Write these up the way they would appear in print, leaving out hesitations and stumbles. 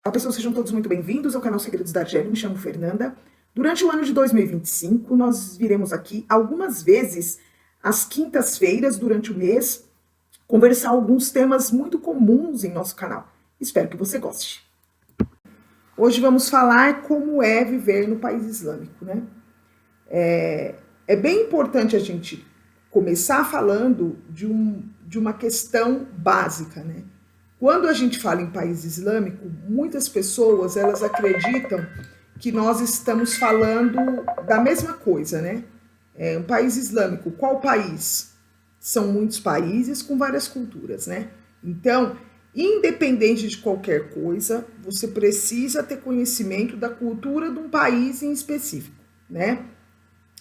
Olá pessoal, sejam todos muito bem-vindos ao canal Segredos da Argélia, me chamo Fernanda. Durante o ano de 2025, nós viremos aqui algumas vezes, às quintas-feiras, durante o mês, conversar alguns temas muito comuns em nosso canal. Espero que você goste. Hoje vamos falar como é viver no país islâmico, né? É bem importante a gente começar falando de uma questão básica, né? Quando a gente fala em país islâmico, muitas pessoas elas acreditam que nós estamos falando da mesma coisa, né? Um país islâmico, qual país? São muitos países com várias culturas, né? Então, independente de qualquer coisa, você precisa ter conhecimento da cultura de um país em específico, né?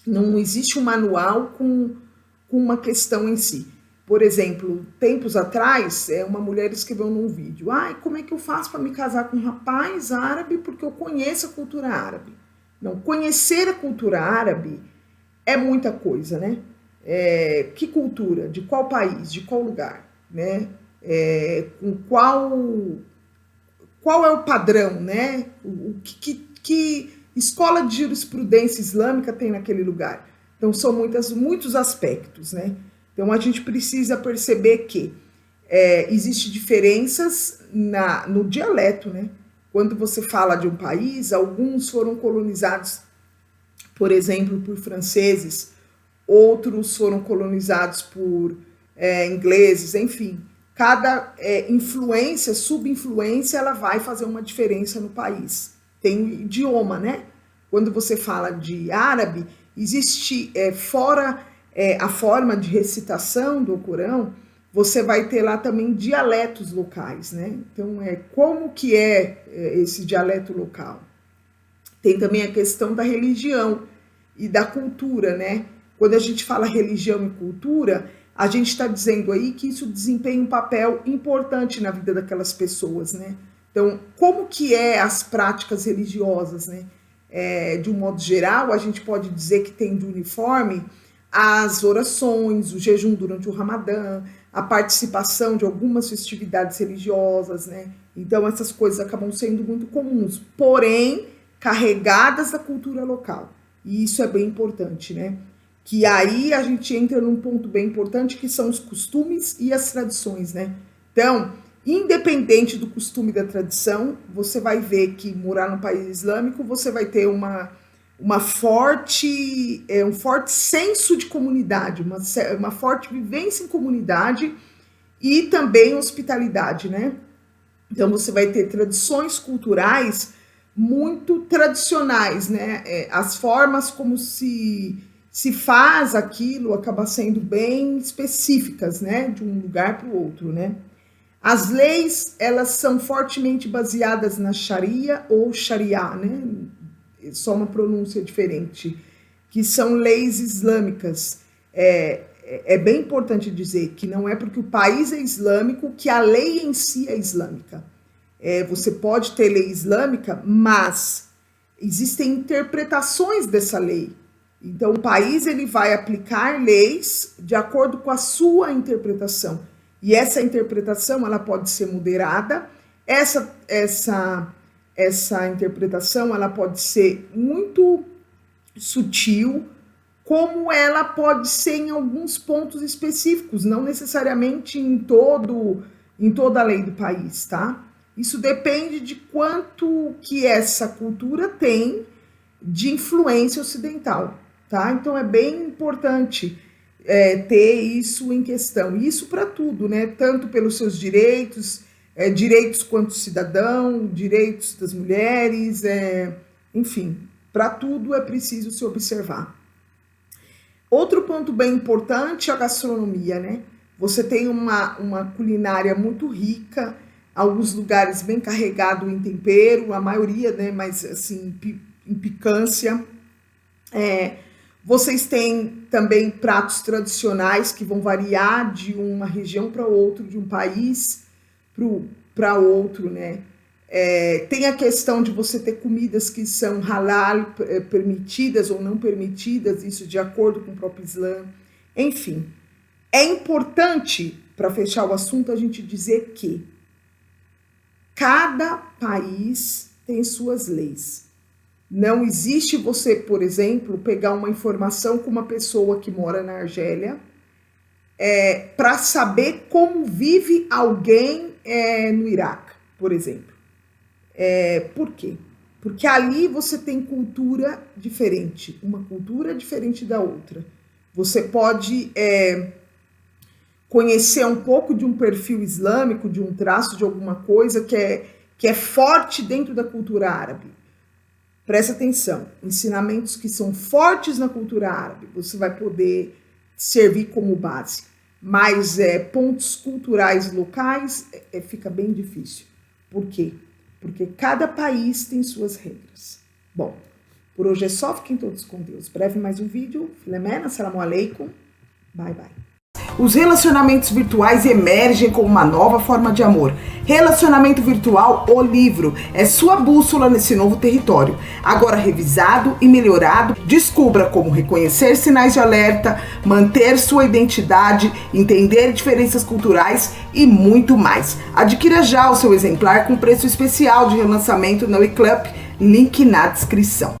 Não existe um manual com uma questão em si. Por exemplo, tempos atrás, uma mulher escreveu num vídeo: como é que eu faço para me casar com um rapaz árabe porque eu conheço a cultura árabe? Não, conhecer a cultura árabe é muita coisa, né? Que cultura? De qual país? De qual lugar? Né? Com qual é o padrão, né? Que escola de jurisprudência islâmica tem naquele lugar? Então, são muitos aspectos, né? Então, a gente precisa perceber que existem diferenças no dialeto, né? Quando você fala de um país, alguns foram colonizados, por exemplo, por franceses, outros foram colonizados por ingleses, enfim. Cada influência, subinfluência, ela vai fazer uma diferença no país. Tem o idioma, né? Quando você fala de árabe, existe fora a forma de recitação do Corão, você vai ter lá também dialetos locais, né? Então, como que é esse dialeto local? Tem também a questão da religião e da cultura, né? Quando a gente fala religião e cultura, a gente está dizendo aí que isso desempenha um papel importante na vida daquelas pessoas, né? Então, como que as práticas religiosas, né? De um modo geral, a gente pode dizer que tem de uniforme as orações, o jejum durante o Ramadã, a participação de algumas festividades religiosas, né? Então, essas coisas acabam sendo muito comuns, porém, carregadas da cultura local. E isso é bem importante, né? Que aí a gente entra num ponto bem importante, que são os costumes e as tradições, né? Então, independente do costume e da tradição, você vai ver que morar no país islâmico, você vai ter um forte senso de comunidade, uma forte vivência em comunidade e também hospitalidade, né? Então, você vai ter tradições culturais muito tradicionais, né? As formas como se faz aquilo acaba sendo bem específicas, né? De um lugar para o outro, né? As leis, elas são fortemente baseadas na Sharia ou Sharia, né? Só uma pronúncia diferente, que são leis islâmicas. É bem importante dizer que não é porque o país é islâmico que a lei em si é islâmica. Você pode ter lei islâmica, mas existem interpretações dessa lei. Então, o país ele vai aplicar leis de acordo com a sua interpretação. E essa interpretação ela pode ser moderada, essa interpretação ela pode ser muito sutil, como ela pode ser em alguns pontos específicos, não necessariamente em toda a lei do país, tá? Isso depende de quanto que essa cultura tem de influência ocidental, tá? Então é bem importante ter isso em questão. Isso para tudo, né? Tanto pelos seus direitos, direitos quanto cidadão, direitos das mulheres, enfim, para tudo é preciso se observar. Outro ponto bem importante é a gastronomia, né? Você tem uma culinária muito rica, alguns lugares bem carregado em tempero, a maioria, né? Mas assim, em picância. Vocês têm também pratos tradicionais que vão variar de uma região para outra, de um país para outro, né? Tem a questão de você ter comidas que são halal, permitidas ou não permitidas, isso de acordo com o próprio Islã. Enfim, é importante, para fechar o assunto, a gente dizer que cada país tem suas leis. Não existe você, por exemplo, pegar uma informação com uma pessoa que mora na Argélia para saber como vive alguém no Iraque, por exemplo. Por quê? Porque ali você tem cultura diferente, uma cultura diferente da outra. Você pode conhecer um pouco de um perfil islâmico, de um traço de alguma coisa que é forte dentro da cultura árabe. Presta atenção, ensinamentos que são fortes na cultura árabe, você vai poder servir como base. Mas pontos culturais locais fica bem difícil. Por quê? Porque cada país tem suas regras. Bom, por hoje é só, fiquem todos com Deus. Breve mais um vídeo. Filemena, assalamu alaikum. Bye, bye. Os relacionamentos virtuais emergem como uma nova forma de amor. Relacionamento virtual, o livro, é sua bússola nesse novo território. Agora revisado e melhorado, descubra como reconhecer sinais de alerta, manter sua identidade, entender diferenças culturais e muito mais. Adquira já o seu exemplar com preço especial de relançamento na WeClub, link na descrição.